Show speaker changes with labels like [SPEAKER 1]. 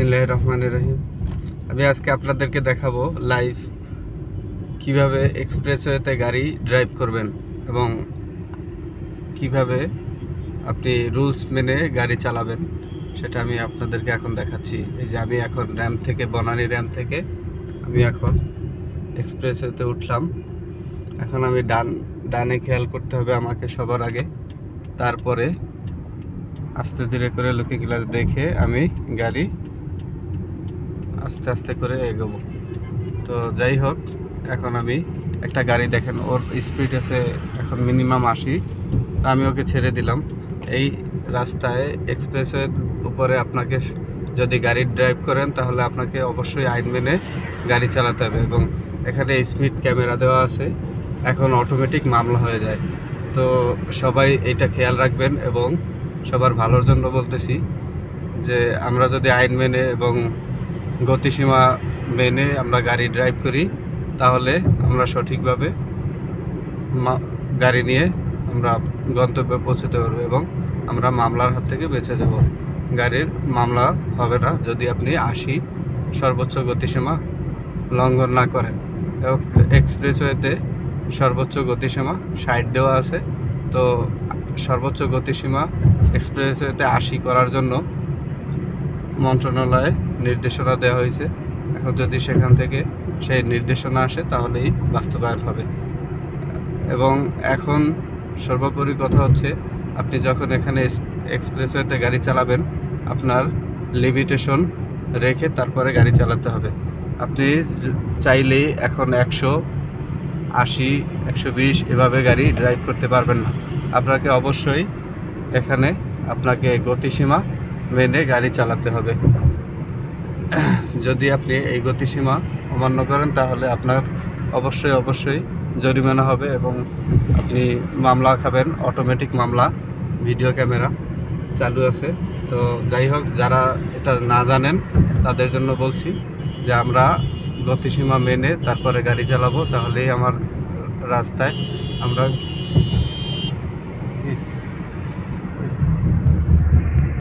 [SPEAKER 1] বিসমিল্লাহির রহমানির রহিম। আমি আজকে আপনাদেরকে দেখাবো লাইভ কিভাবে এক্সপ্রেসওয়েতে গাড়ি ড্রাইভ করবেন এবং কিভাবে আপনি রুলস মেনে গাড়ি চালাবেন সেটা আমি আপনাদেরকে এখন দেখাচ্ছি। এই যে আমি এখন বনানী র্যাম্প থেকে আমি এখন এক্সপ্রেসওয়েতে উঠলাম। এখন আমি ডানে খেয়াল করতে হবে আমাকে সবার আগে, তারপরে আস্তে ধীরে করে লুকিং গ্লাস দেখে আমি গাড়ি আস্তে আস্তে করে এগোবো। তো যাই হোক, এখন আমি একটা গাড়ি দেখেন, ওর স্পিড আছে এখন মিনিমাম 80, আমি ওকে ছেড়ে দিলাম। এই রাস্তায় এক্সপ্রেসওয়ের উপরে আপনাকে যদি গাড়ি ড্রাইভ করেন তাহলে আপনাকে অবশ্যই আইন মেনে গাড়ি চালাতে হবে এবং এখানে স্পিড ক্যামেরা দেওয়া আছে, এখন অটোমেটিক মামলা হয়ে যায়। তো সবাই এটা খেয়াল রাখবেন এবং সবার ভালোর জন্য বলতেছি যে আমরা যদি আইন মেনে এবং গতিসীমা মেনে আমরা গাড়ি ড্রাইভ করি তাহলে আমরা সঠিকভাবে গাড়ি নিয়ে আমরা গন্তব্যে পৌঁছতে পারবো এবং আমরা মামলার হাত থেকে বেঁচে যাব। গাড়ির মামলা হবে না যদি আপনি 80 সর্বোচ্চ গতিসীমা লঙ্ঘন না করেন। এবং এক্সপ্রেসওয়েতে সর্বোচ্চ গতিসীমা 60 দেওয়া আছে। তো সর্বোচ্চ গতিসীমা এক্সপ্রেসওয়েতে 80 করার জন্য মন্ত্রণালয়ে নির্দেশনা দেওয়া হয়েছে। এখন যদি সেখান থেকে সেই নির্দেশনা আসে তাহলেই বাস্তবায়ন হবে। এবং এখন সর্বোপরি কথা হচ্ছে, আপনি যখন এখানে এক্সপ্রেসওয়েতে গাড়ি চালাবেন আপনার লিমিটেশন রেখে তারপরে গাড়ি চালাতে হবে। আপনি চাইলেই এখন 180, 120 এভাবে গাড়ি ড্রাইভ করতে পারবেন না। আপনাকে অবশ্যই এখানে আপনাকে গতিসীমা মেনে গাড়ি চালাতে হবে। যদি আপনি এই গতিসীমা অমান্য করেন তাহলে আপনার অবশ্যই জরিমানা হবে এবং আপনি মামলা খাবেন, অটোমেটিক মামলা, ভিডিও ক্যামেরা চালু আছে। তো যাই হোক, যারা এটা না জানেন তাদের জন্য বলছি যে আমরা গতিসীমা মেনে তারপরে গাড়ি চালাবো, তাহলেই আমার রাস্তায় আমরা